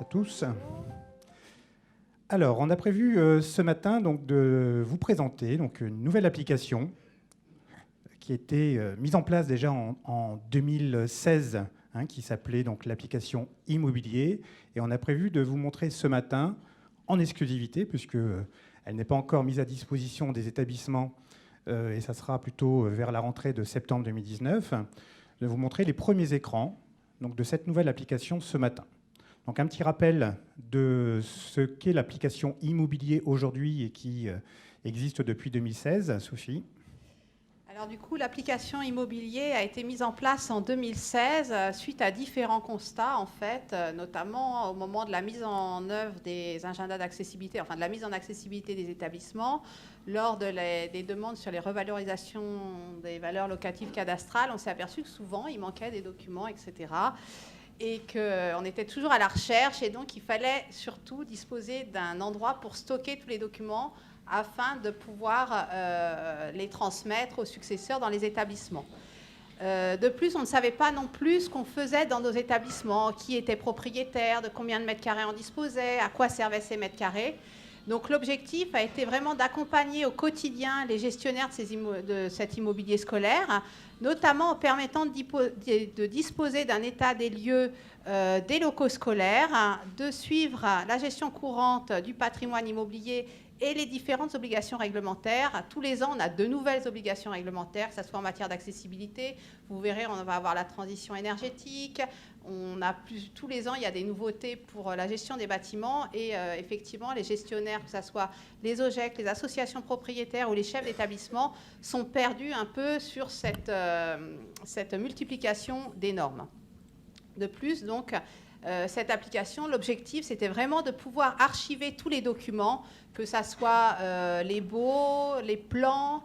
tous. Alors, on a prévu ce matin donc, de vous présenter donc, une nouvelle application qui a été mise en place déjà en 2016, qui s'appelait donc l'application Immobilier. Et on a prévu de vous montrer ce matin, en exclusivité, puisqu'elle n'est pas encore mise à disposition des établissements, et ça sera plutôt vers la rentrée de septembre 2019, de vous montrer les premiers écrans donc, de cette nouvelle application ce matin. Donc un petit rappel de ce qu'est l'application Immobilier aujourd'hui et qui existe depuis 2016. Sophie. Alors du coup, l'application Immobilier a été mise en place en 2016 suite à différents constats, en fait, notamment au moment de la mise en œuvre des agendas d'accessibilité, enfin de la mise en accessibilité des établissements, lors des demandes sur les revalorisations des valeurs locatives cadastrales. On s'est aperçu que souvent, il manquait des documents, etc. Et qu'on était toujours à la recherche, et donc il fallait surtout disposer d'un endroit pour stocker tous les documents afin de pouvoir les transmettre aux successeurs dans les établissements. De plus, on ne savait pas non plus ce qu'on faisait dans nos établissements, qui était propriétaire, de combien de mètres carrés on disposait, à quoi servaient ces mètres carrés. Donc l'objectif a été vraiment d'accompagner au quotidien les gestionnaires de cet immobilier scolaire, notamment en permettant de disposer d'un état des lieux des locaux scolaires, de suivre la gestion courante du patrimoine immobilier et les différentes obligations réglementaires. Tous les ans, on a de nouvelles obligations réglementaires, que ce soit en matière d'accessibilité. Vous verrez, on va avoir la transition énergétique. Tous les ans, il y a des nouveautés pour la gestion des bâtiments. Et effectivement, les gestionnaires, que ce soit les OGEC, les associations propriétaires ou les chefs d'établissement, sont perdus un peu sur cette multiplication des normes. De plus, donc, cette application, l'objectif, c'était vraiment de pouvoir archiver tous les documents, que ce soit les baux, les plans,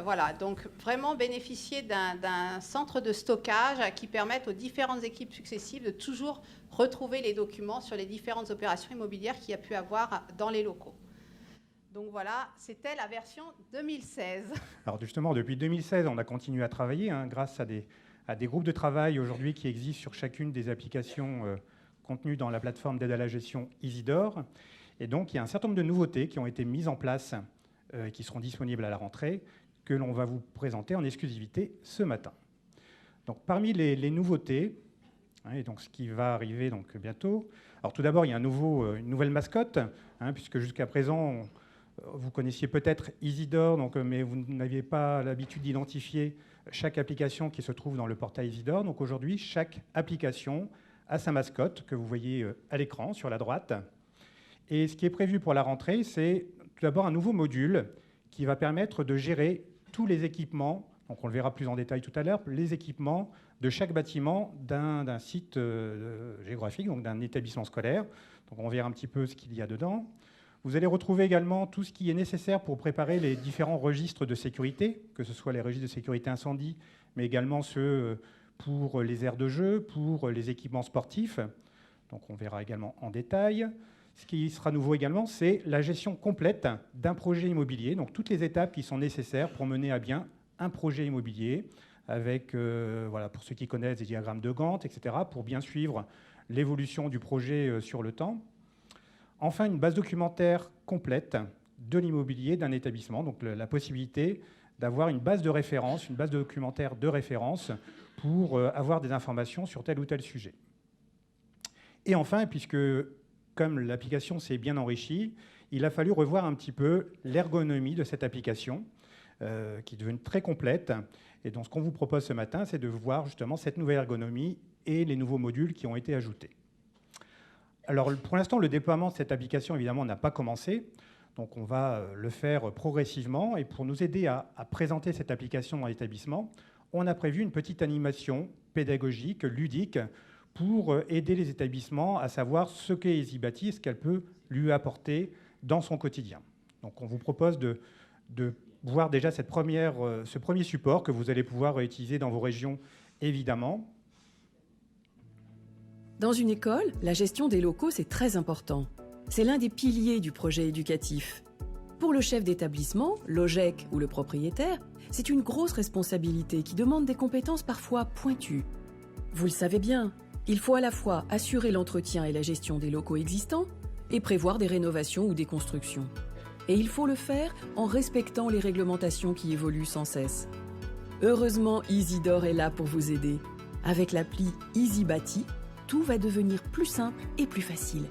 voilà. Donc, vraiment bénéficier d'un centre de stockage qui permette aux différentes équipes successives de toujours retrouver les documents sur les différentes opérations immobilières qu'il y a pu avoir dans les locaux. Donc voilà, c'était la version 2016. Alors justement, depuis 2016, on a continué à travailler grâce à des groupes de travail aujourd'hui qui existent sur chacune des applications contenues dans la plateforme d'aide à la gestion Isidore. Et donc, il y a un certain nombre de nouveautés qui ont été mises en place et qui seront disponibles à la rentrée, que l'on va vous présenter en exclusivité ce matin. Donc, parmi les nouveautés, et donc ce qui va arriver donc, bientôt, alors tout d'abord, il y a une nouvelle mascotte, puisque jusqu'à présent, vous connaissiez peut-être Isidore, mais vous n'aviez pas l'habitude d'identifier chaque application qui se trouve dans le portail Isidore. Donc aujourd'hui, chaque application a sa mascotte que vous voyez à l'écran sur la droite. Et ce qui est prévu pour la rentrée, c'est tout d'abord un nouveau module qui va permettre de gérer tous les équipements, donc on le verra plus en détail tout à l'heure, les équipements de chaque bâtiment d'un site géographique, donc d'un établissement scolaire. Donc on verra un petit peu ce qu'il y a dedans. Vous allez retrouver également tout ce qui est nécessaire pour préparer les différents registres de sécurité, que ce soit les registres de sécurité incendie, mais également ceux pour les aires de jeu, pour les équipements sportifs. Donc on verra également en détail. Ce qui sera nouveau également, c'est la gestion complète d'un projet immobilier, donc toutes les étapes qui sont nécessaires pour mener à bien un projet immobilier, avec, voilà, pour ceux qui connaissent, des diagrammes de Gantt, etc., pour bien suivre l'évolution du projet sur le temps. Enfin, une base documentaire complète de l'immobilier d'un établissement, donc la possibilité d'avoir une base de référence, une base de documentaire de référence pour avoir des informations sur tel ou tel sujet. Et enfin, puisque comme l'application s'est bien enrichie, il a fallu revoir un petit peu l'ergonomie de cette application, qui est devenue très complète. Et donc, ce qu'on vous propose ce matin, c'est de voir justement cette nouvelle ergonomie et les nouveaux modules qui ont été ajoutés. Alors, pour l'instant, le déploiement de cette application, évidemment, n'a pas commencé. Donc, on va le faire progressivement. Et pour nous aider à présenter cette application dans l'établissement, on a prévu une petite animation pédagogique, ludique, pour aider les établissements à savoir ce qu'est EasyBati et ce qu'elle peut lui apporter dans son quotidien. Donc, on vous propose de voir déjà ce premier support que vous allez pouvoir utiliser dans vos régions, évidemment. Dans une école, la gestion des locaux, c'est très important. C'est l'un des piliers du projet éducatif. Pour le chef d'établissement, l'OGEC ou le propriétaire, c'est une grosse responsabilité qui demande des compétences parfois pointues. Vous le savez bien, Il faut à la fois assurer l'entretien et la gestion des locaux existants et prévoir des rénovations ou des constructions. Et il faut le faire en respectant les réglementations qui évoluent sans cesse. Heureusement, Isidore est là pour vous aider. Avec l'appli EasyBati, tout va devenir plus simple et plus facile.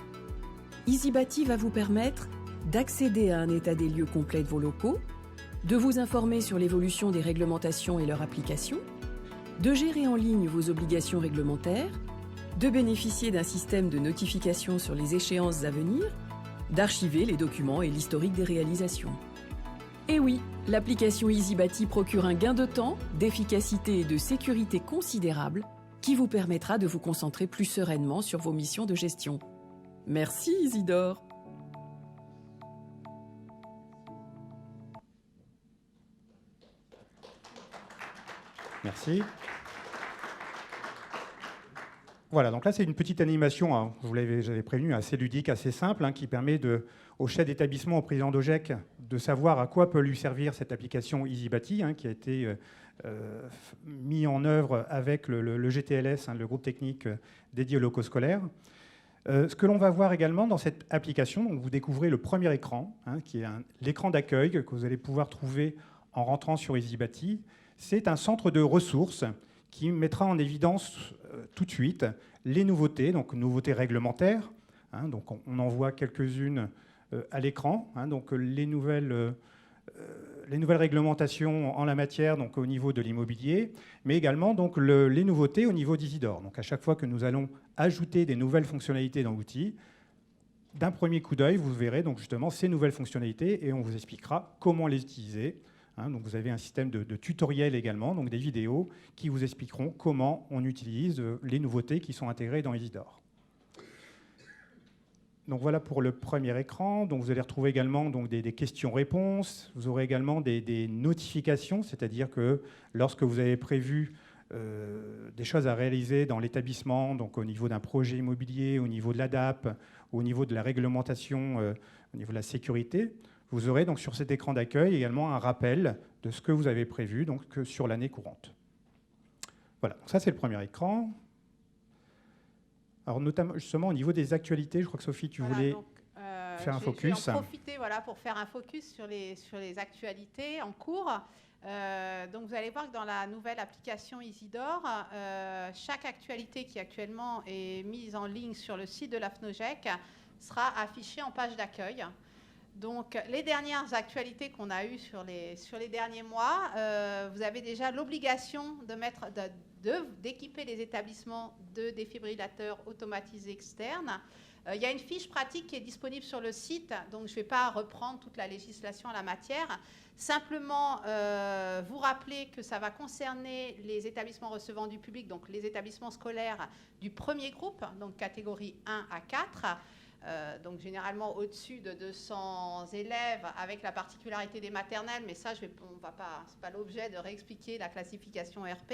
EasyBati va vous permettre d'accéder à un état des lieux complet de vos locaux, de vous informer sur l'évolution des réglementations et leur application, de gérer en ligne vos obligations réglementaires, de bénéficier d'un système de notification sur les échéances à venir, d'archiver les documents et l'historique des réalisations. Et oui, l'application EasyBati procure un gain de temps, d'efficacité et de sécurité considérable qui vous permettra de vous concentrer plus sereinement sur vos missions de gestion. Merci Isidore. Merci. Voilà, donc là c'est une petite animation, hein, j'avais prévenu, assez ludique, assez simple, hein, qui permet au chef d'établissement, au président d'OGEC, de savoir à quoi peut lui servir cette application EasyBati, hein, qui a été mis en œuvre avec le GTLS, hein, le groupe technique dédié aux locaux scolaires. Ce que l'on va voir également dans cette application, donc vous découvrez le premier écran, hein, qui est l'écran d'accueil que vous allez pouvoir trouver en rentrant sur EasyBati. C'est un centre de ressources qui mettra en évidence tout de suite les nouveautés, donc nouveautés réglementaires. Hein, donc on en voit quelques-unes à l'écran. Hein, donc les nouvelles réglementations en la matière, donc au niveau de l'immobilier, mais également donc les nouveautés au niveau d'Isidore. Donc à chaque fois que nous allons ajouter des nouvelles fonctionnalités dans l'outil, d'un premier coup d'œil, vous verrez donc justement ces nouvelles fonctionnalités et on vous expliquera comment les utiliser. Hein, donc vous avez un système de tutoriel également, donc des vidéos qui vous expliqueront comment on utilise les nouveautés qui sont intégrées dans Isidore. Donc voilà pour le premier écran. Donc vous allez retrouver également donc des questions-réponses. Vous aurez également des notifications, c'est-à-dire que lorsque vous avez prévu des choses à réaliser dans l'établissement, donc au niveau d'un projet immobilier, au niveau de l'ADAP, au niveau de la réglementation, au niveau de la sécurité, vous aurez donc sur cet écran d'accueil également un rappel de ce que vous avez prévu donc, sur l'année courante. Voilà, ça c'est le premier écran. Alors notamment justement au niveau des actualités, je crois que Sophie, tu voulais faire un focus. Je vais en profiter pour faire un focus sur les actualités en cours. Donc vous allez voir que dans la nouvelle application Isidore, chaque actualité qui actuellement est mise en ligne sur le site de l'AFNOGEC sera affichée en page d'accueil. Donc, les dernières actualités qu'on a eues sur les derniers mois, vous avez déjà l'obligation d'équiper les établissements de défibrillateurs automatisés externes. Il y a une fiche pratique qui est disponible sur le site, donc je ne vais pas reprendre toute la législation en la matière. Simplement, vous rappeler que ça va concerner les établissements recevant du public, donc les établissements scolaires du premier groupe, donc catégorie 1 à 4. Donc généralement au-dessus de 200 élèves avec la particularité des maternelles, mais ça, c'est pas l'objet de réexpliquer la classification ERP.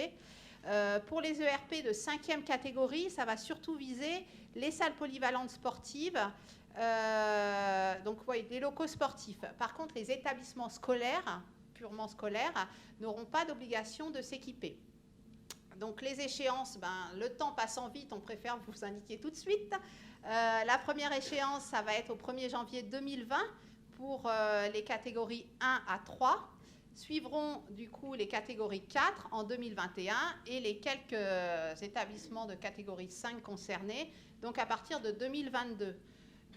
Pour les ERP de 5e catégorie, ça va surtout viser les salles polyvalentes sportives, donc oui, les locaux sportifs. Par contre, les établissements scolaires, purement scolaires, n'auront pas d'obligation de s'équiper. Donc les échéances, le temps passant vite, on préfère vous indiquer tout de suite. La première échéance, ça va être au 1er janvier 2020 pour les catégories 1 à 3. Suivront du coup les catégories 4 en 2021 et les quelques établissements de catégorie 5 concernés, donc à partir de 2022.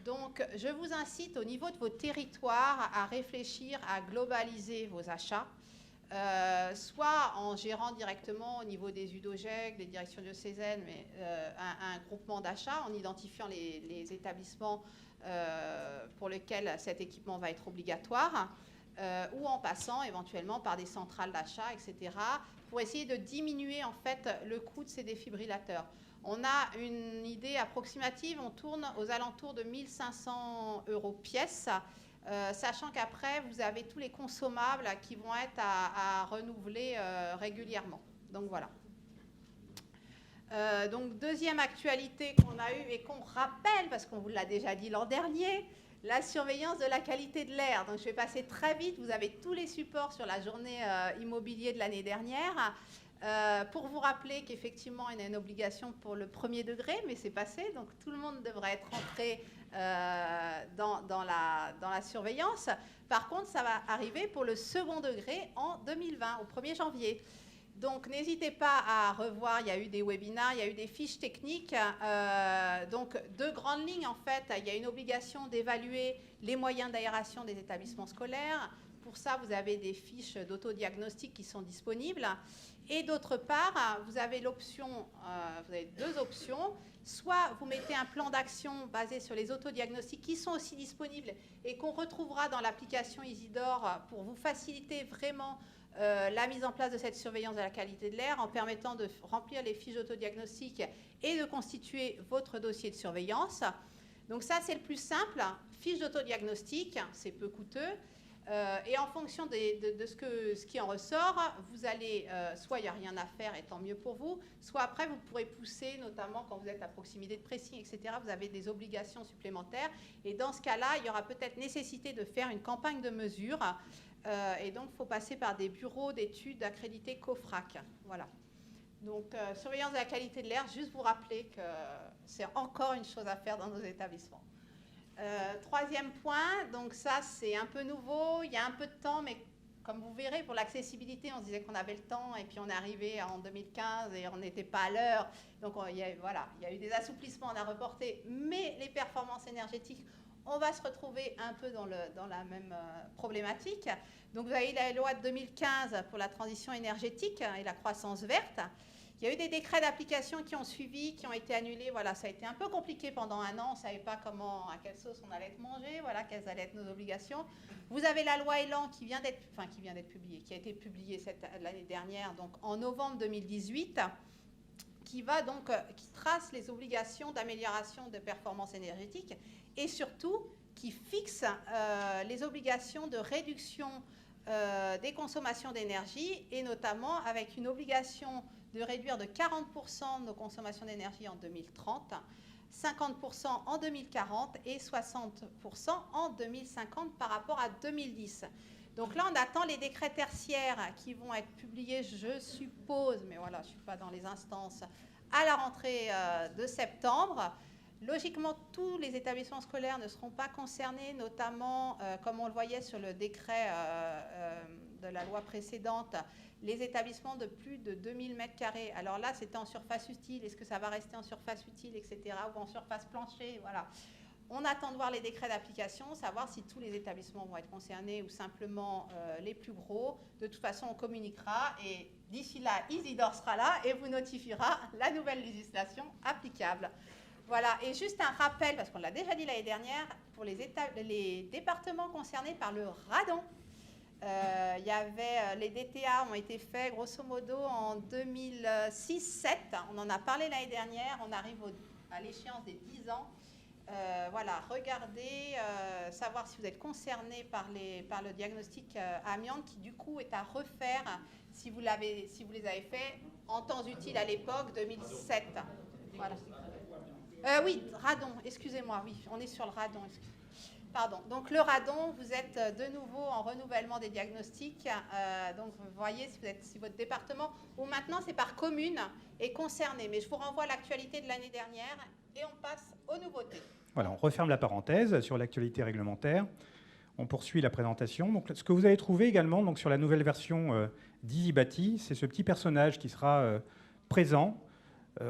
Donc je vous incite au niveau de vos territoires à réfléchir à globaliser vos achats. Soit en gérant directement au niveau des UDOGEC, des directions diocésaines, mais un groupement d'achat, en identifiant les établissements pour lesquels cet équipement va être obligatoire, ou en passant éventuellement par des centrales d'achat, etc., pour essayer de diminuer en fait le coût de ces défibrillateurs. On a une idée approximative, on tourne aux alentours de 1 500 € pièce, sachant qu'après, vous avez tous les consommables qui vont être à renouveler régulièrement. Donc voilà. Donc deuxième actualité qu'on a eue et qu'on rappelle, parce qu'on vous l'a déjà dit l'an dernier, la surveillance de la qualité de l'air. Donc je vais passer très vite, vous avez tous les supports sur la journée immobilier de l'année dernière. Pour vous rappeler qu'effectivement, il y a une obligation pour le premier degré, mais c'est passé, donc tout le monde devrait être rentré dans la surveillance. Par contre, ça va arriver pour le second degré en 2020, au 1er janvier. Donc, n'hésitez pas à revoir, il y a eu des webinaires, il y a eu des fiches techniques. Donc, deux grandes lignes, en fait. Il y a une obligation d'évaluer les moyens d'aération des établissements scolaires. Pour ça, vous avez des fiches d'autodiagnostic qui sont disponibles. Et d'autre part, vous avez l'option, vous avez deux options. Soit vous mettez un plan d'action basé sur les autodiagnostics qui sont aussi disponibles et qu'on retrouvera dans l'application Isidore pour vous faciliter vraiment la mise en place de cette surveillance de la qualité de l'air en permettant de remplir les fiches d'autodiagnostic et de constituer votre dossier de surveillance. Donc ça, c'est le plus simple. Fiche d'autodiagnostic, c'est peu coûteux. Et en fonction de ce qui en ressort, vous allez, soit il n'y a rien à faire et tant mieux pour vous, soit après vous pourrez pousser, notamment quand vous êtes à proximité de pressing, etc., vous avez des obligations supplémentaires. Et dans ce cas-là, il y aura peut-être nécessité de faire une campagne de mesure. Et donc, il faut passer par des bureaux d'études accrédités COFRAC. Voilà. Donc, surveillance de la qualité de l'air, juste vous rappeler que c'est encore une chose à faire dans nos établissements. Troisième point, donc ça c'est un peu nouveau, il y a un peu de temps, mais comme vous verrez, pour l'accessibilité, on se disait qu'on avait le temps, et puis on est arrivé en 2015 et on n'était pas à l'heure. Donc il y a eu des assouplissements, on a reporté, mais les performances énergétiques, on va se retrouver un peu dans la même problématique. Donc vous avez la loi de 2015 pour la transition énergétique et la croissance verte. Il y a eu des décrets d'application qui ont suivi, qui ont été annulés. Voilà, ça a été un peu compliqué pendant un an. On ne savait pas à quelle sauce on allait être mangé, voilà, quelles allaient être nos obligations. Vous avez la loi Elan qui vient d'être publiée, qui a été publiée l'année dernière, donc en novembre 2018, qui trace les obligations d'amélioration de performance énergétique et surtout qui fixe les obligations de réduction des consommations d'énergie et notamment avec une obligation de réduire de 40% nos consommations d'énergie en 2030, 50% en 2040 et 60% en 2050 par rapport à 2010. Donc là, on attend les décrets tertiaires qui vont être publiés, je suppose, mais voilà, je ne suis pas dans les instances, à la rentrée de septembre. Logiquement, tous les établissements scolaires ne seront pas concernés, notamment, comme on le voyait sur le décret de la loi précédente, les établissements de plus de 2000 m². Alors là, c'était en surface utile. Est-ce que ça va rester en surface utile, etc., ou en surface plancher? Voilà. On attend de voir les décrets d'application, savoir si tous les établissements vont être concernés ou simplement les plus gros. De toute façon, on communiquera et d'ici là, Isidore sera là et vous notifiera la nouvelle législation applicable. Voilà, et juste un rappel, parce qu'on l'a déjà dit l'année dernière, pour les départements concernés par le radon, les DTA ont été faits grosso modo en 2006-2007. On en a parlé l'année dernière, on arrive à l'échéance des 10 ans. Voilà, regardez, savoir si vous êtes concerné par le diagnostic amiante qui du coup est à refaire si vous les avez faits en temps utile à l'époque, 2007. Voilà. Oui, radon, excusez-moi, oui, on est sur le radon. Pardon. Donc le radon, vous êtes de nouveau en renouvellement des diagnostics. Donc vous voyez si votre département, ou maintenant c'est par commune, est concerné. Mais je vous renvoie à l'actualité de l'année dernière et on passe aux nouveautés. Voilà, on referme la parenthèse sur l'actualité réglementaire. On poursuit la présentation. Donc, ce que vous avez trouvé également donc, sur la nouvelle version d'EasyBati, c'est ce petit personnage qui sera présent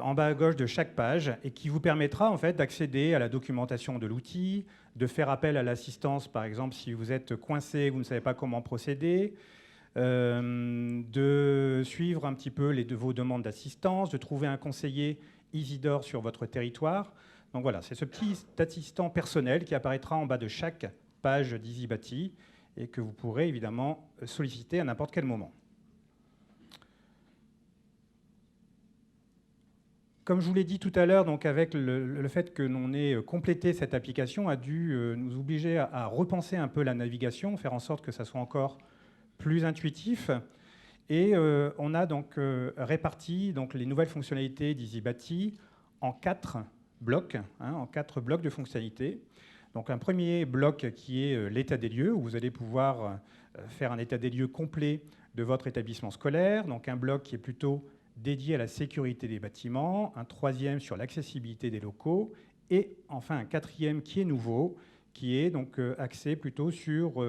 en bas à gauche de chaque page et qui vous permettra en fait d'accéder à la documentation de l'outil, de faire appel à l'assistance, par exemple, si vous êtes coincé, vous ne savez pas comment procéder, de suivre un petit peu vos demandes d'assistance, de trouver un conseiller Isidore sur votre territoire. Donc voilà, c'est ce petit assistant personnel qui apparaîtra en bas de chaque page d'EasyBati et que vous pourrez évidemment solliciter à n'importe quel moment. Comme je vous l'ai dit tout à l'heure, donc avec le fait que l'on ait complété cette application a dû nous obliger à repenser un peu la navigation, faire en sorte que ça soit encore plus intuitif. Et on a donc réparti donc, les nouvelles fonctionnalités d'EasyBati en 4 blocs, en 4 blocs de fonctionnalités. Donc un premier bloc qui est l'état des lieux, où vous allez pouvoir faire un état des lieux complet de votre établissement scolaire, donc un bloc qui est plutôt dédié à la sécurité des bâtiments, un troisième sur l'accessibilité des locaux, et enfin un quatrième qui est nouveau, qui est donc axé plutôt sur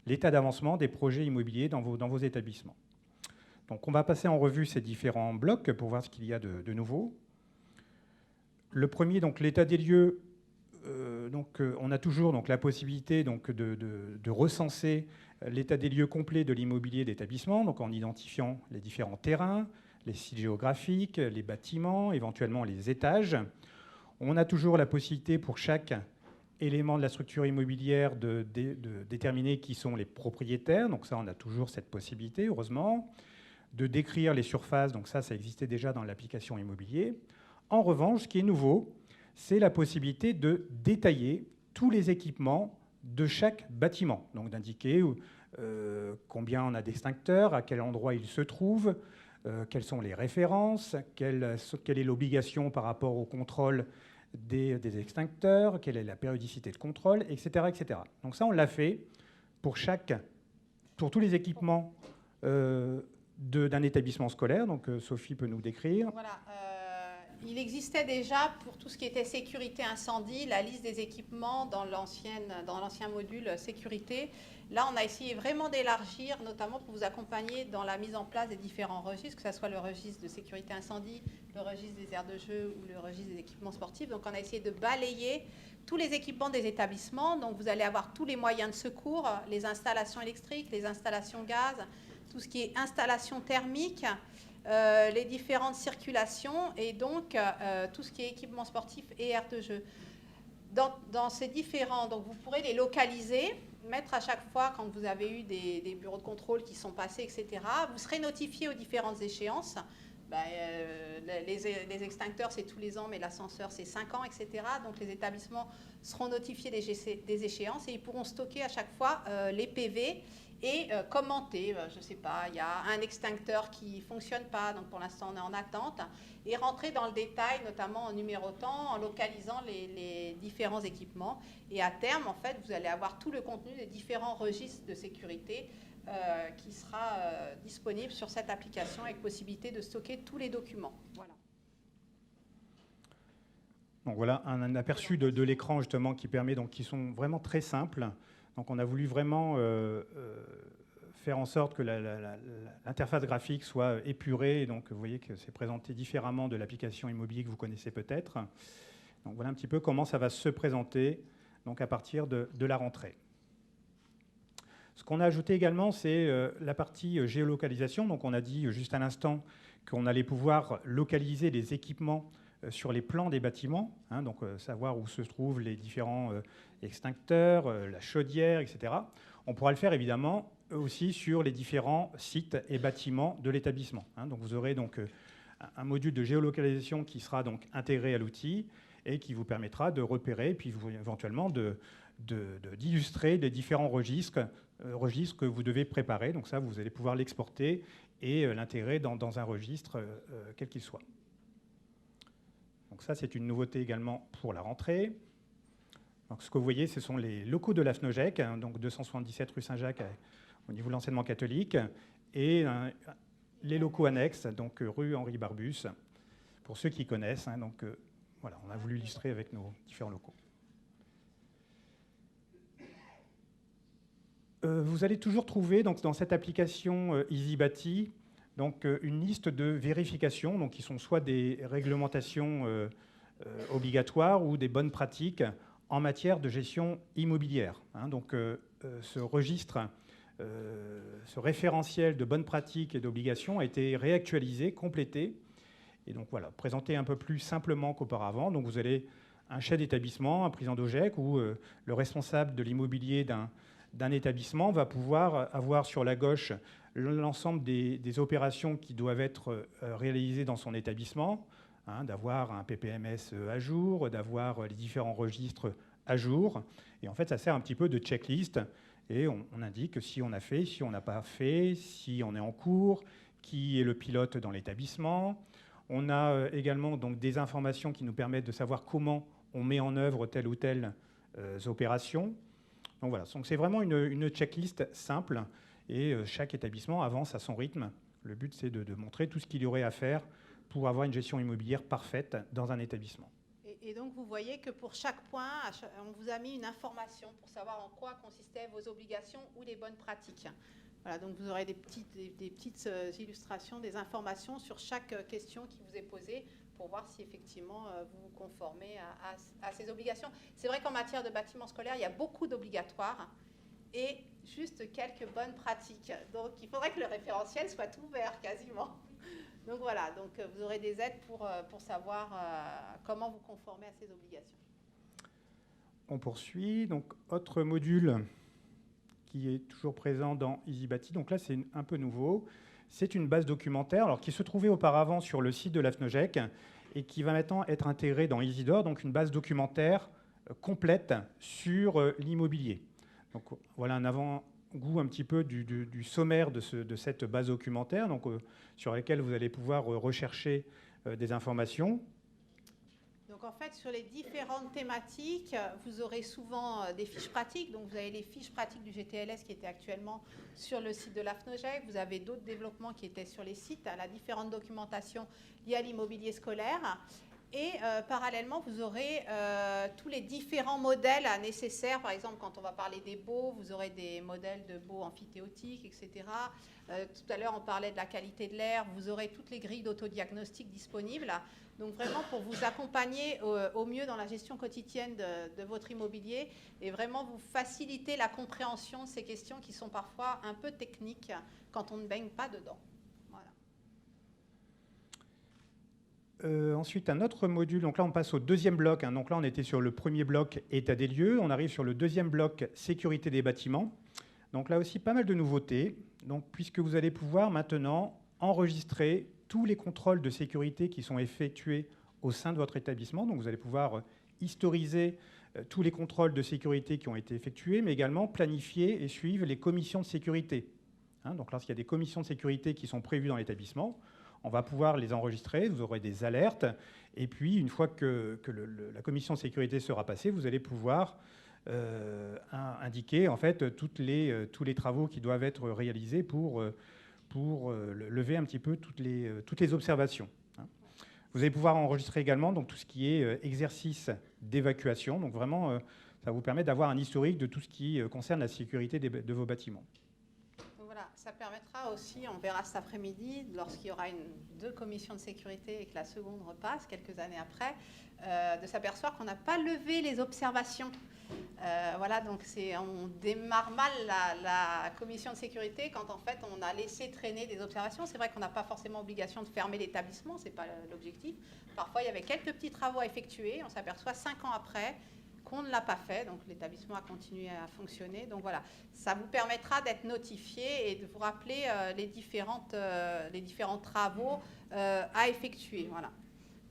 l'état d'avancement des projets immobiliers dans vos établissements. Donc on va passer en revue ces différents blocs pour voir ce qu'il y a de nouveau. Le premier, donc l'état des lieux, on a toujours donc, la possibilité donc, de recenser l'état des lieux complet de l'immobilier d'établissement, donc en identifiant les différents terrains, les sites géographiques, les bâtiments, éventuellement les étages. On a toujours la possibilité pour chaque élément de la structure immobilière de déterminer qui sont les propriétaires, donc ça on a toujours cette possibilité, heureusement, de décrire les surfaces, donc ça existait déjà dans l'application immobilier. En revanche, ce qui est nouveau, c'est la possibilité de détailler tous les équipements de chaque bâtiment, donc d'indiquer combien on a d'extincteurs, à quel endroit ils se trouvent, quelles sont les références, quelle est l'obligation par rapport au contrôle des extincteurs, quelle est la périodicité de contrôle, etc. etc. Donc ça, on l'a fait pour tous les équipements d'un établissement scolaire. Donc Sophie peut nous décrire. Voilà. Il existait déjà pour tout ce qui était sécurité incendie, la liste des équipements dans l'ancien module sécurité. Là, on a essayé vraiment d'élargir, notamment pour vous accompagner dans la mise en place des différents registres, que ce soit le registre de sécurité incendie, le registre des aires de jeu ou le registre des équipements sportifs. Donc, on a essayé de balayer tous les équipements des établissements. Donc, vous allez avoir tous les moyens de secours, les installations électriques, les installations gaz, tout ce qui est installation thermique, les différentes circulations et donc tout ce qui est équipement sportif et aire de jeu. Dans ces différents, donc vous pourrez les localiser, mettre à chaque fois quand vous avez eu des bureaux de contrôle qui sont passés, etc. Vous serez notifié aux différentes échéances. Les extincteurs, c'est tous les ans, mais l'ascenseur, c'est 5 ans, etc. Donc les établissements seront notifiés des échéances et ils pourront stocker à chaque fois les PV et commenter, je ne sais pas, il y a un extincteur qui ne fonctionne pas, donc pour l'instant on est en attente, et rentrer dans le détail, notamment en numérotant, en localisant les différents équipements. Et à terme, en fait, vous allez avoir tout le contenu des différents registres de sécurité qui sera disponible sur cette application avec possibilité de stocker tous les documents. Voilà. Donc voilà un aperçu de l'écran justement qui permet, donc qui sont vraiment très simples. Donc on a voulu vraiment faire en sorte que l'interface graphique soit épurée. Et donc vous voyez que c'est présenté différemment de l'application immobilier que vous connaissez peut-être. Donc voilà un petit peu comment ça va se présenter donc à partir de la rentrée. Ce qu'on a ajouté également, c'est la partie géolocalisation. Donc on a dit juste à l'instant qu'on allait pouvoir localiser les équipements sur les plans des bâtiments, donc savoir où se trouvent les différents extincteurs, la chaudière, etc. On pourra le faire évidemment aussi sur les différents sites et bâtiments de l'établissement. Donc vous aurez donc un module de géolocalisation qui sera donc intégré à l'outil et qui vous permettra de repérer et puis éventuellement d'illustrer les différents registres que vous devez préparer. Donc ça, vous allez pouvoir l'exporter et l'intégrer dans un registre quel qu'il soit. Donc ça, c'est une nouveauté également pour la rentrée. Donc ce que vous voyez, ce sont les locaux de la FNOGEC, donc 277 rue Saint-Jacques au niveau de l'enseignement catholique, et les locaux annexes, donc rue Henri Barbus, pour ceux qui connaissent. Donc voilà, on a voulu illustrer avec nos différents locaux. Vous allez toujours trouver donc, dans cette application EasyBati donc, une liste de vérifications donc, qui sont soit des réglementations obligatoires ou des bonnes pratiques en matière de gestion immobilière. Donc ce registre, ce référentiel de bonnes pratiques et d'obligations a été réactualisé, complété, et donc voilà, présenté un peu plus simplement qu'auparavant. Donc vous avez un chef d'établissement, un président d'OGEC, où le responsable de l'immobilier d'un établissement va pouvoir avoir sur la gauche l'ensemble des opérations qui doivent être réalisées dans son établissement, d'avoir un PPMS à jour, d'avoir les différents registres à jour. Et en fait, ça sert un petit peu de checklist. Et on indique si on a fait, si on n'a pas fait, si on est en cours, qui est le pilote dans l'établissement. On a également donc, des informations qui nous permettent de savoir comment on met en œuvre telle ou telle opération. Donc voilà, donc c'est vraiment une checklist simple et chaque établissement avance à son rythme. Le but, c'est de montrer tout ce qu'il y aurait à faire pour avoir une gestion immobilière parfaite dans un établissement. Et donc, vous voyez que pour chaque point, on vous a mis une information pour savoir en quoi consistaient vos obligations ou les bonnes pratiques. Voilà, donc vous aurez des petites illustrations, des informations sur chaque question qui vous est posée pour voir si effectivement vous vous conformez à ces obligations. C'est vrai qu'en matière de bâtiments scolaires, il y a beaucoup d'obligatoires et juste quelques bonnes pratiques. Donc, il faudrait que le référentiel soit ouvert quasiment. Donc voilà, donc vous aurez des aides pour savoir comment vous conformer à ces obligations. On poursuit. Donc, autre module qui est toujours présent dans EasyBâti. Donc là, c'est un peu nouveau. C'est une base documentaire alors, qui se trouvait auparavant sur le site de l'AFNOJEC et qui va maintenant être intégrée dans EasyDor, donc une base documentaire complète sur l'immobilier. Donc voilà un avant-goût un petit peu du sommaire de cette base documentaire, donc, sur laquelle vous allez pouvoir rechercher des informations. Donc en fait, sur les différentes thématiques, vous aurez souvent des fiches pratiques. Donc vous avez les fiches pratiques du GTLS qui étaient actuellement sur le site de l'AFNOJEC. Vous avez d'autres développements qui étaient sur les sites, la différente documentation liée à l'immobilier scolaire. Et parallèlement, vous aurez tous les différents modèles nécessaires. Par exemple, quand on va parler des baux, vous aurez des modèles de baux amphithéotiques, etc. Tout à l'heure, on parlait de la qualité de l'air. Vous aurez toutes les grilles d'autodiagnostic disponibles. Donc vraiment pour vous accompagner au mieux dans la gestion quotidienne de votre immobilier et vraiment vous faciliter la compréhension de ces questions qui sont parfois un peu techniques quand on ne baigne pas dedans. Voilà. Ensuite, un autre module. Donc là, on passe au deuxième bloc. Donc là, on était sur le premier bloc état des lieux. On arrive sur le deuxième bloc sécurité des bâtiments. Donc là aussi, pas mal de nouveautés. Donc, puisque vous allez pouvoir maintenant enregistrer tous les contrôles de sécurité qui sont effectués au sein de votre établissement. Donc vous allez pouvoir historiser tous les contrôles de sécurité qui ont été effectués, mais également planifier et suivre les commissions de sécurité. Donc lorsqu'il y a des commissions de sécurité qui sont prévues dans l'établissement, on va pouvoir les enregistrer, vous aurez des alertes, et puis une fois que la commission de sécurité sera passée, vous allez pouvoir indiquer en fait tous les travaux qui doivent être réalisés pour lever un petit peu toutes les observations. Vous allez pouvoir enregistrer également donc, tout ce qui est exercice d'évacuation. Donc vraiment, ça vous permet d'avoir un historique de tout ce qui concerne la sécurité de vos bâtiments. Donc voilà, ça permettra aussi, on verra cet après-midi, lorsqu'il y aura deux commissions de sécurité et que la seconde repasse quelques années après, de s'apercevoir qu'on n'a pas levé les observations. Voilà, donc on démarre mal la commission de sécurité quand en fait on a laissé traîner des observations. C'est vrai qu'on n'a pas forcément obligation de fermer l'établissement, ce n'est pas l'objectif. Parfois il y avait quelques petits travaux à effectuer, on s'aperçoit 5 ans après qu'on ne l'a pas fait, donc l'établissement a continué à fonctionner. Donc voilà, ça vous permettra d'être notifié et de vous rappeler les différents travaux à effectuer. Voilà.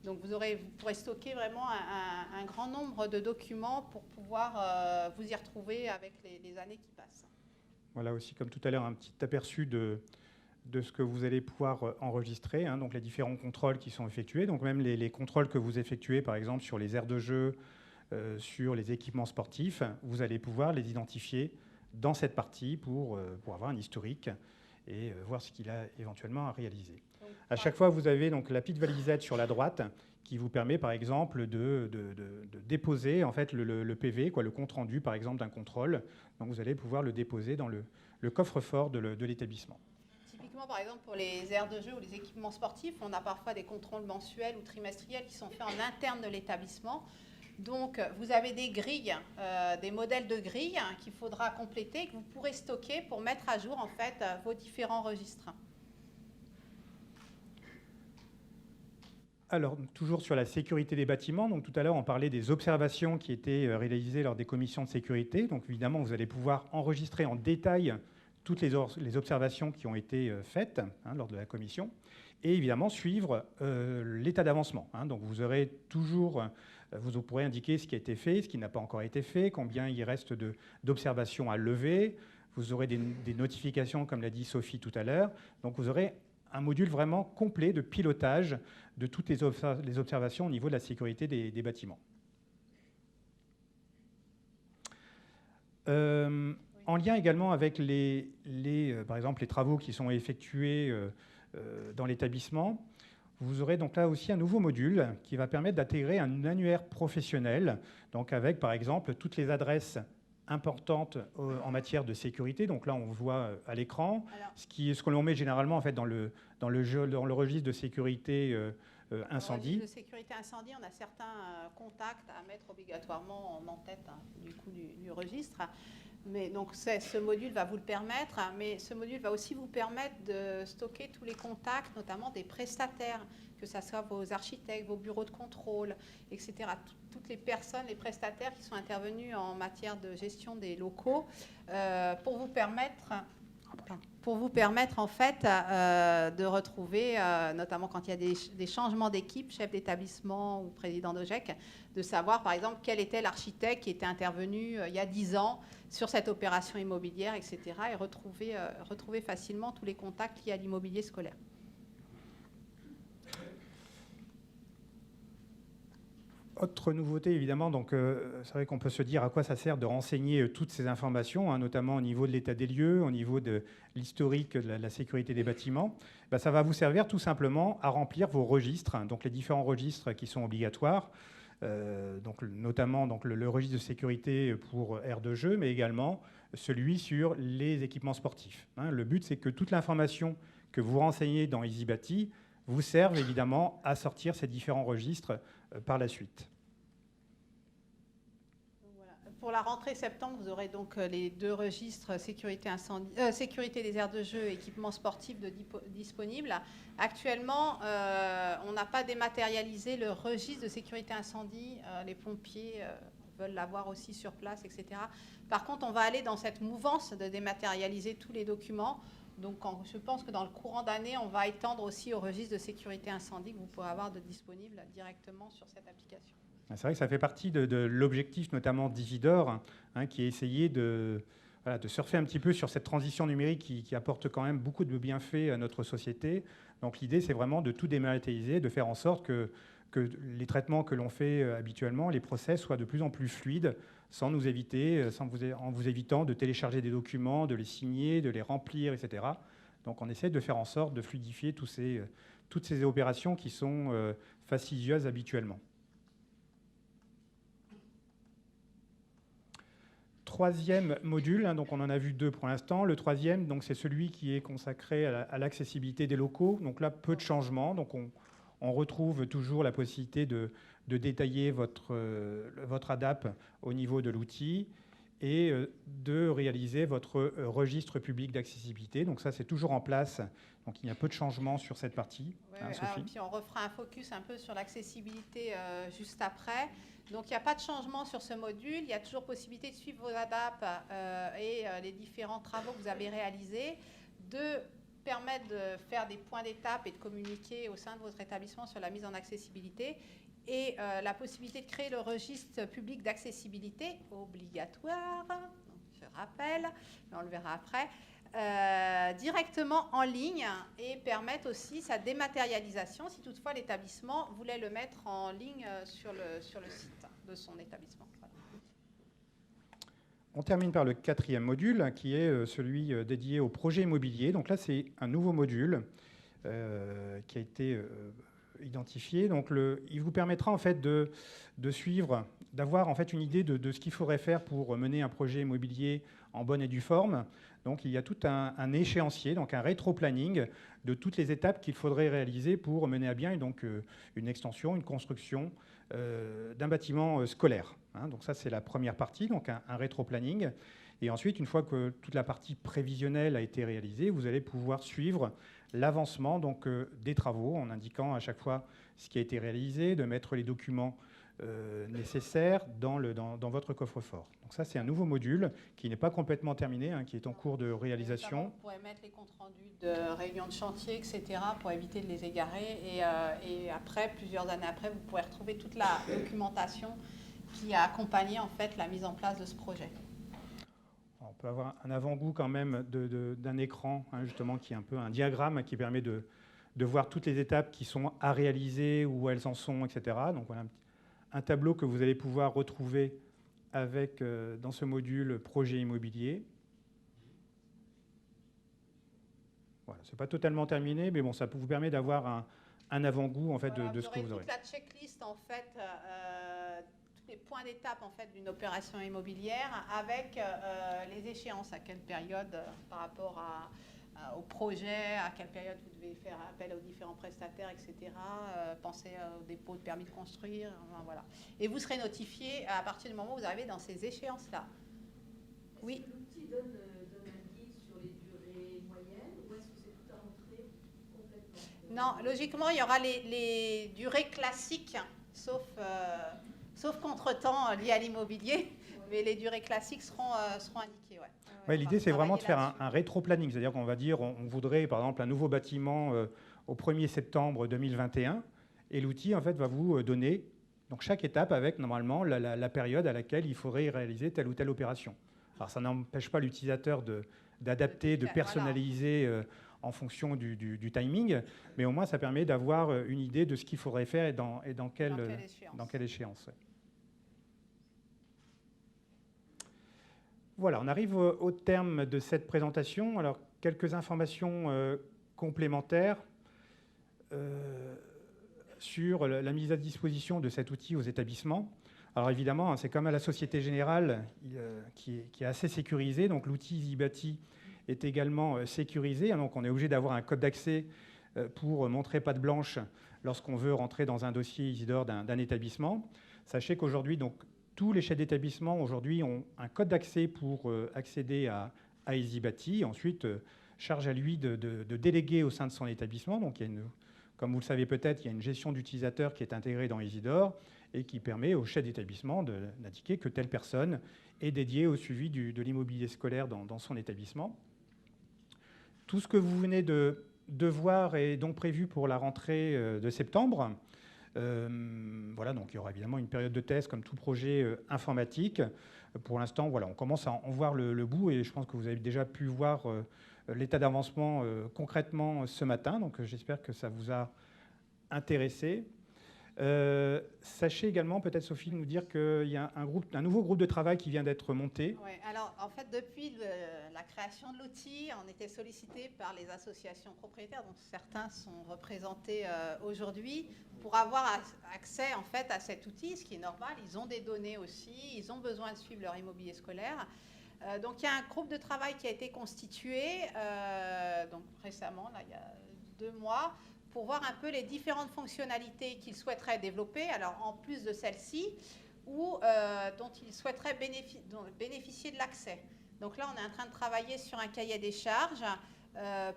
Donc vous pourrez stocker vraiment un grand nombre de documents pour pouvoir vous y retrouver avec les années qui passent. Voilà aussi, comme tout à l'heure, un petit aperçu de ce que vous allez pouvoir enregistrer, donc les différents contrôles qui sont effectués, donc même les contrôles que vous effectuez, par exemple, sur les aires de jeu, sur les équipements sportifs, vous allez pouvoir les identifier dans cette partie pour avoir un historique et voir ce qu'il a éventuellement à réaliser. À chaque fois, vous avez donc la petite valisette sur la droite qui vous permet, par exemple, de déposer en fait, le PV, le compte-rendu, par exemple, d'un contrôle. Donc, vous allez pouvoir le déposer dans le coffre-fort de l'établissement. Typiquement, par exemple, pour les aires de jeu ou les équipements sportifs, on a parfois des contrôles mensuels ou trimestriels qui sont faits en interne de l'établissement. Donc, vous avez des grilles, des modèles de grilles qu'il faudra compléter, que vous pourrez stocker pour mettre à jour, en fait, vos différents registres. Alors, toujours sur la sécurité des bâtiments, donc tout à l'heure, on parlait des observations qui étaient réalisées lors des commissions de sécurité. Donc, évidemment, vous allez pouvoir enregistrer en détail toutes les observations qui ont été faites lors de la commission et, évidemment, suivre l'état d'avancement. Donc, vous aurez toujours, vous pourrez indiquer ce qui a été fait, ce qui n'a pas encore été fait, combien il reste d'observations à lever. Vous aurez des notifications, comme l'a dit Sophie tout à l'heure. Donc, vous aurez un module vraiment complet de pilotage de toutes les observations au niveau de la sécurité des bâtiments. Oui, En lien également avec par exemple les travaux qui sont effectués dans l'établissement, vous aurez donc là aussi un nouveau module qui va permettre d'intégrer un annuaire professionnel, donc avec par exemple toutes les adresses importantes en matière de sécurité. Donc là, on voit à l'écran ce que l'on met généralement en fait dans le registre de sécurité incendie. Dans le registre de sécurité incendie, on a certains contacts à mettre obligatoirement en tête du registre. Mais donc ce module va vous le permettre, mais ce module va aussi vous permettre de stocker tous les contacts, notamment des prestataires, que ce soit vos architectes, vos bureaux de contrôle, etc. Toutes les personnes, les prestataires qui sont intervenus en matière de gestion des locaux pour vous permettre en fait de retrouver, notamment quand il y a des changements d'équipe, chef d'établissement ou président d'OGEC, de savoir par exemple quel était l'architecte qui était intervenu il y a 10 ans sur cette opération immobilière, etc. et retrouver facilement tous les contacts liés à l'immobilier scolaire. Autre nouveauté, évidemment, donc c'est vrai qu'on peut se dire à quoi ça sert de renseigner toutes ces informations, hein, notamment au niveau de l'état des lieux, au niveau de l'historique de la sécurité des bâtiments. Ben, ça va vous servir tout simplement à remplir vos registres, hein, donc les différents registres qui sont obligatoires, donc, notamment donc, le registre de sécurité pour aires de jeu, mais également celui sur les équipements sportifs. Hein. Le but, c'est que toute l'information que vous renseignez dans EasyBati vous serve évidemment à sortir ces différents registres par la suite. Voilà. Pour la rentrée septembre, vous aurez donc les deux registres sécurité des aires de jeu et équipements sportifs disponibles. Actuellement, on n'a pas dématérialisé le registre de sécurité incendie. Les pompiers veulent l'avoir aussi sur place, etc. Par contre, on va aller dans cette mouvance de dématérialiser tous les documents. Donc, je pense que dans le courant d'année, on va étendre aussi au registre de sécurité incendie que vous pourrez avoir de disponible directement sur cette application. C'est vrai que ça fait partie de l'objectif notamment d'Isidore, hein, qui est essayer de surfer un petit peu sur cette transition numérique qui apporte quand même beaucoup de bienfaits à notre société. Donc l'idée, c'est vraiment de tout dématérialiser, de faire en sorte que les traitements que l'on fait habituellement, les process, soient de plus en plus fluides, en vous évitant de télécharger des documents, de les signer, de les remplir, etc. Donc on essaie de faire en sorte de fluidifier toutes ces opérations qui sont fastidieuses habituellement. Troisième module, hein, donc on en a vu deux pour l'instant. Le troisième, donc, c'est celui qui est consacré à l'accessibilité des locaux. Donc là, peu de changements. Donc on retrouve toujours la possibilité de détailler votre ADAP au niveau de l'outil et de réaliser votre registre public d'accessibilité. Donc ça, c'est toujours en place. Donc il y a peu de changements sur cette partie. Oui, hein, Sophie. Puis on refera un focus un peu sur l'accessibilité juste après. Donc il n'y a pas de changement sur ce module. Il y a toujours possibilité de suivre vos ADAP et les différents travaux que vous avez réalisés, de permettre de faire des points d'étape et de communiquer au sein de votre établissement sur la mise en accessibilité et la possibilité de créer le registre public d'accessibilité obligatoire, donc, je rappelle, mais on le verra après, directement en ligne et permettre aussi sa dématérialisation si toutefois l'établissement voulait le mettre en ligne sur le site de son établissement. Voilà. On termine par le quatrième module, qui est celui dédié au projet immobilier. Donc là, c'est un nouveau module qui a été identifié. Donc il vous permettra en fait de suivre, d'avoir en fait une idée de ce qu'il faudrait faire pour mener un projet immobilier en bonne et due forme. Donc il y a tout un échéancier, donc un rétro-planning de toutes les étapes qu'il faudrait réaliser pour mener à bien donc, une extension, une construction d'un bâtiment scolaire. Hein. Donc ça, c'est la première partie, donc un rétro-planning. Et ensuite, une fois que toute la partie prévisionnelle a été réalisée, vous allez pouvoir suivre l'avancement donc, des travaux en indiquant à chaque fois ce qui a été réalisé, de mettre les documents nécessaires dans votre coffre-fort. Donc ça, c'est un nouveau module qui n'est pas complètement terminé, hein, qui est en cours de réalisation. Vous pourrez mettre les comptes rendus de réunions de chantier, etc., pour éviter de les égarer. Et après, plusieurs années après, vous pourrez retrouver toute la documentation qui a accompagné en fait la mise en place de ce projet. On peut avoir un avant-goût quand même d'un écran, hein, justement, qui est un peu un diagramme qui permet de voir toutes les étapes qui sont à réaliser, où elles en sont, etc. Donc voilà un tableau que vous allez pouvoir retrouver avec, dans ce module projet immobilier. Voilà, c'est pas totalement terminé, mais bon, ça vous permet d'avoir un avant-goût en fait de ce que vous aurez. Toute la checklist en fait, tous les points d'étape en fait d'une opération immobilière avec les échéances, à quelle période par rapport au projet, à quelle période vous devez faire appel aux différents prestataires, etc. Pensez au dépôt de permis de construire, voilà. Et vous serez notifié à partir du moment où vous arrivez dans ces échéances-là. Oui. L'outil donne un guide sur les durées moyennes ou est-ce que c'est tout à rentrer complètement? Non, logiquement, il y aura les durées classiques, sauf contretemps liés à l'immobilier, mais les durées classiques seront indiquées. Ouais. Ouais, l'idée, c'est vraiment de faire un rétro-planning, c'est-à-dire qu'on va dire on voudrait, par exemple, un nouveau bâtiment au 1er septembre 2021, et l'outil, en fait, va vous donner donc, chaque étape avec, normalement, la période à laquelle il faudrait réaliser telle ou telle opération. Alors, ça n'empêche pas l'utilisateur d'adapter, de personnaliser en fonction du timing, mais au moins, ça permet d'avoir une idée de ce qu'il faudrait faire et dans quelle échéance. Ouais. Voilà, on arrive au terme de cette présentation. Alors, quelques informations complémentaires sur la mise à disposition de cet outil aux établissements. Alors évidemment, c'est comme à la Société Générale qui est assez sécurisée. Donc l'outil EasyBati est également sécurisé. Donc on est obligé d'avoir un code d'accès pour montrer patte blanche lorsqu'on veut rentrer dans un dossier Isidore d'un établissement. Sachez qu'aujourd'hui, donc tous les chefs d'établissement aujourd'hui ont un code d'accès pour accéder à EasyBati. Ensuite, charge à lui de déléguer au sein de son établissement. Donc, comme vous le savez peut-être, il y a une gestion d'utilisateurs qui est intégrée dans Isidore et qui permet au chef d'établissement d'indiquer que telle personne est dédiée au suivi de l'immobilier scolaire dans son établissement. Tout ce que vous venez de voir est donc prévu pour la rentrée de septembre. Voilà, donc il y aura évidemment une période de test comme tout projet informatique. Pour l'instant, voilà, on commence à en voir le bout et je pense que vous avez déjà pu voir l'état d'avancement concrètement ce matin. Donc j'espère que ça vous a intéressé. Sachez également, peut-être Sophie, nous dire qu'il y a un nouveau groupe de travail qui vient d'être monté. Oui, alors en fait, depuis la création de l'outil, on était sollicité par les associations propriétaires, dont certains sont représentés aujourd'hui, pour avoir accès en fait à cet outil, ce qui est normal. Ils ont des données aussi, ils ont besoin de suivre leur immobilier scolaire. Donc il y a un groupe de travail qui a été constitué donc récemment, là, il y a 2 mois, pour voir un peu les différentes fonctionnalités qu'ils souhaiteraient développer, alors en plus de celles-ci, ou dont ils souhaiteraient bénéficier de l'accès. Donc là, on est en train de travailler sur un cahier des charges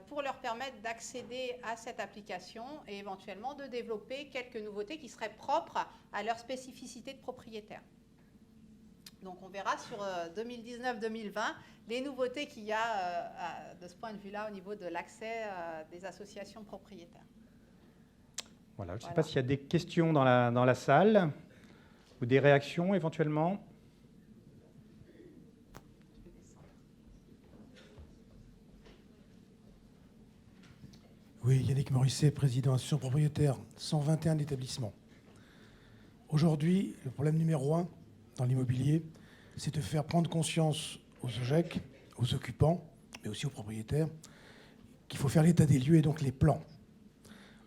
pour leur permettre d'accéder à cette application et éventuellement de développer quelques nouveautés qui seraient propres à leur spécificité de propriétaire. Donc on verra sur 2019-2020 les nouveautés qu'il y a de ce point de vue-là au niveau de l'accès des associations propriétaires. Voilà, je ne sais pas s'il y a des questions dans la salle ou des réactions éventuellement. Oui, Yannick Morisset, président association propriétaire, 121 établissements. Aujourd'hui, le problème numéro 1 dans l'immobilier, c'est de faire prendre conscience aux OGEC, aux occupants, mais aussi aux propriétaires, qu'il faut faire l'état des lieux et donc les plans.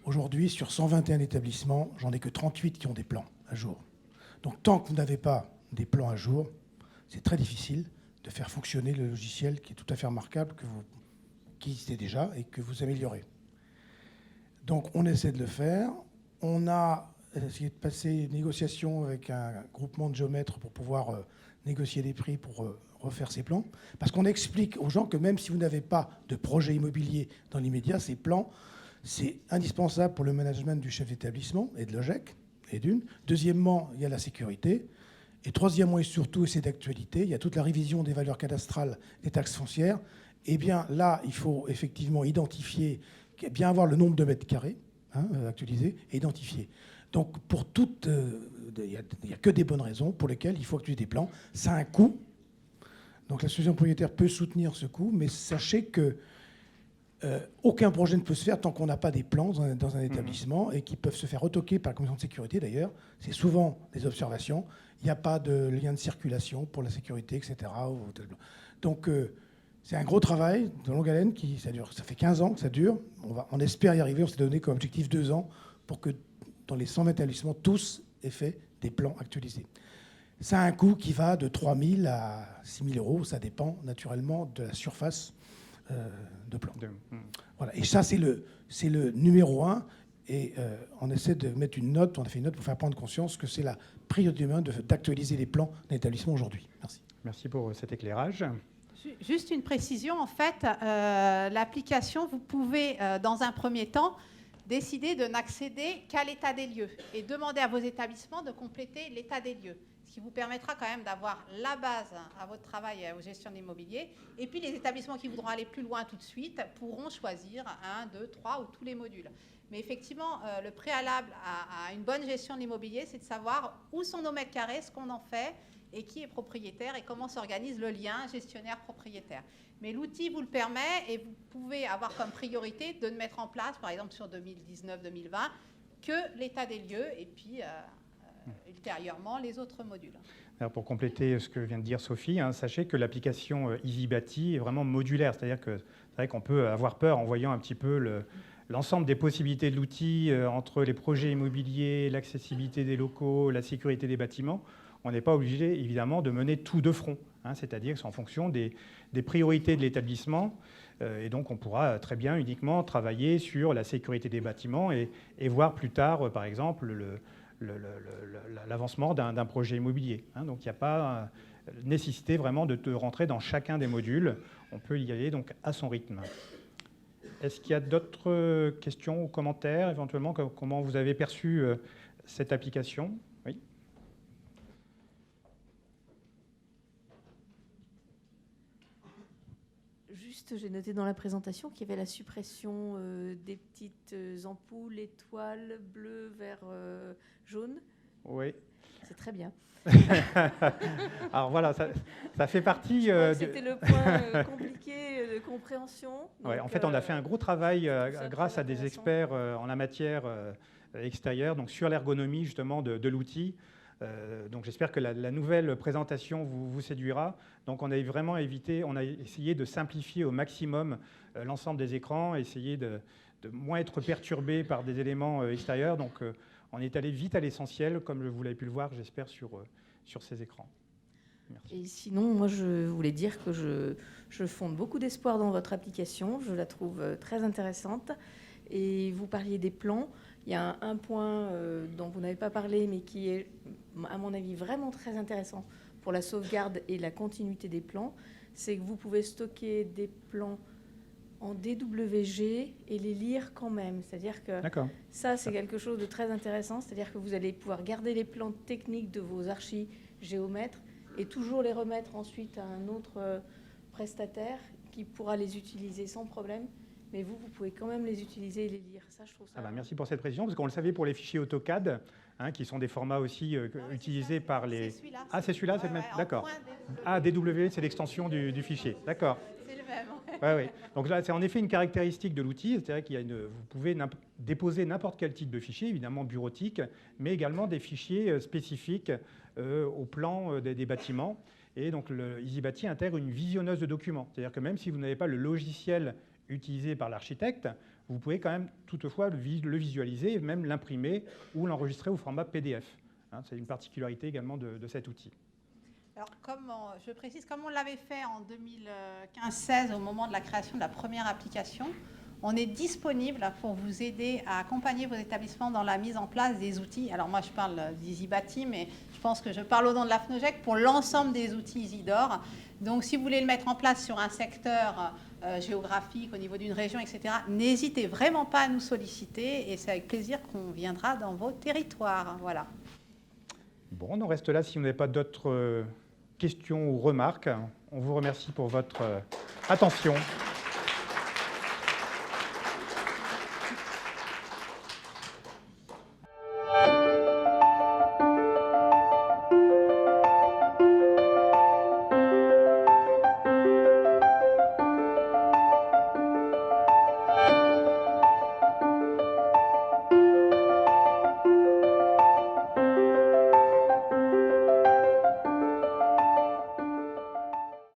Aujourd'hui, sur 121 établissements, j'en ai que 38 qui ont des plans à jour. Donc tant que vous n'avez pas des plans à jour, c'est très difficile de faire fonctionner le logiciel qui est tout à fait remarquable, qui existait déjà et que vous améliorez. Donc on essaie de le faire. On a essayé de passer une négociation avec un groupement de géomètres pour pouvoir négocier des prix pour refaire ces plans. Parce qu'on explique aux gens que même si vous n'avez pas de projet immobilier dans l'immédiat, ces plans, c'est indispensable pour le management du chef d'établissement et de l'OGEC, et d'une. Deuxièmement, il y a la sécurité. Et troisièmement et surtout, et c'est d'actualité, il y a toute la révision des valeurs cadastrales des taxes foncières. Eh bien là, il faut effectivement identifier, bien avoir le nombre de mètres carrés, actualisé, et identifier. Donc pour toutes, il n'y a que des bonnes raisons pour lesquelles il faut actualiser des plans. Ça a un coût. Donc l'association propriétaire peut soutenir ce coût, mais sachez que aucun projet ne peut se faire tant qu'on n'a pas des plans dans un établissement et qui peuvent se faire retoquer par la commission de sécurité d'ailleurs. C'est souvent des observations. Il n'y a pas de lien de circulation pour la sécurité, etc. Donc C'est un gros travail de longue haleine ça fait 15 ans que ça dure. On espère y arriver. On s'est donné comme objectif 2 ans pour que dans les 120 établissements, tous aient fait des plans actualisés. Ça a un coût qui va de 3 000 à 6 000 euros. Ça dépend naturellement de la surface de plan. Voilà. Et ça, c'est le numéro 1. Et on essaie de mettre une note. On a fait une note pour faire prendre conscience que c'est la priorité humaine d'actualiser les plans d'un établissement aujourd'hui. Merci. Merci pour cet éclairage. Juste une précision, en fait, l'application, vous pouvez, dans un premier temps, décider de n'accéder qu'à l'état des lieux et demander à vos établissements de compléter l'état des lieux, ce qui vous permettra quand même d'avoir la base à votre travail et aux gestions d'immobilier. Et puis, les établissements qui voudront aller plus loin tout de suite pourront choisir 1, 2, 3 ou tous les modules. Mais effectivement, le préalable à une bonne gestion de l'immobilier, c'est de savoir où sont nos mètres carrés, ce qu'on en fait, et qui est propriétaire et comment s'organise le lien gestionnaire-propriétaire. Mais l'outil vous le permet et vous pouvez avoir comme priorité de ne mettre en place, par exemple sur 2019-2020, que l'état des lieux et puis ultérieurement les autres modules. Alors pour compléter ce que vient de dire Sophie, sachez que l'application EasyBati est vraiment modulaire, c'est-à-dire que c'est vrai qu'on peut avoir peur en voyant un petit peu l'ensemble des possibilités de l'outil entre les projets immobiliers, l'accessibilité des locaux, la sécurité des bâtiments. On n'est pas obligé, évidemment, de mener tout de front. C'est-à-dire que c'est en fonction des priorités de l'établissement. Et donc, on pourra très bien uniquement travailler sur la sécurité des bâtiments et voir plus tard, par exemple, l'avancement d'un projet immobilier. Donc, il n'y a pas nécessité vraiment de rentrer dans chacun des modules. On peut y aller donc à son rythme. Est-ce qu'il y a d'autres questions ou commentaires, éventuellement, comment vous avez perçu cette application ? Oui. Juste, j'ai noté dans la présentation qu'il y avait la suppression des petites ampoules, étoiles, bleues, vert, jaune. Oui. C'est très bien. Alors voilà, ça fait partie... C'était le point compliqué de compréhension. Ouais, en fait, on a fait un gros travail grâce à des experts en la matière extérieure, donc sur l'ergonomie justement de l'outil. Donc j'espère que la nouvelle présentation vous séduira. Donc on a vraiment essayé de simplifier au maximum l'ensemble des écrans, essayer de moins être perturbé par des éléments extérieurs. Donc on est allé vite à l'essentiel, comme vous l'avez pu le voir, j'espère, sur ces écrans. Merci. Et sinon, moi, je voulais dire que je fonde beaucoup d'espoir dans votre application. Je la trouve très intéressante. Et vous parliez des plans. Il y a un point dont vous n'avez pas parlé, mais qui est, à mon avis, vraiment très intéressant pour la sauvegarde et la continuité des plans. C'est que vous pouvez stocker des plans en DWG et les lire quand même. C'est-à-dire que ça, c'est quelque chose de très intéressant. C'est-à-dire que vous allez pouvoir garder les plans techniques de vos archigéomètres et toujours les remettre ensuite à un autre prestataire qui pourra les utiliser sans problème. Mais vous pouvez quand même les utiliser et les lire. Ça, je trouve ça... merci pour cette précision, parce qu'on le savait pour les fichiers AutoCAD, qui sont des formats aussi utilisés par les... C'est celui-là. Ah, c'est celui-là, c'est le même. D'accord. DW, c'est l'extension du fichier. D'accord. C'est le même. Oui. Donc là, c'est en effet une caractéristique de l'outil, c'est-à-dire qu'il y a vous pouvez déposer n'importe quel type de fichier, évidemment bureautique, mais également des fichiers spécifiques au plan des bâtiments. Et donc, le EasyBati intègre une visionneuse de documents, c'est-à-dire que même si vous n'avez pas le logiciel utilisé par l'architecte, vous pouvez quand même toutefois le visualiser et même l'imprimer ou l'enregistrer au format PDF. C'est une particularité également de cet outil. Alors, je précise, comme on l'avait fait en 2015-16 au moment de la création de la première application, on est disponible pour vous aider à accompagner vos établissements dans la mise en place des outils. Alors moi, je parle d'EasyBati, mais je pense que je parle au nom de la FNOGEC pour l'ensemble des outils Isidore. Donc, si vous voulez le mettre en place sur un secteur géographique, au niveau d'une région, etc., n'hésitez vraiment pas à nous solliciter et c'est avec plaisir qu'on viendra dans vos territoires. Voilà. Bon, on en reste là si vous n'avez pas d'autres questions ou remarques. On vous remercie pour votre attention.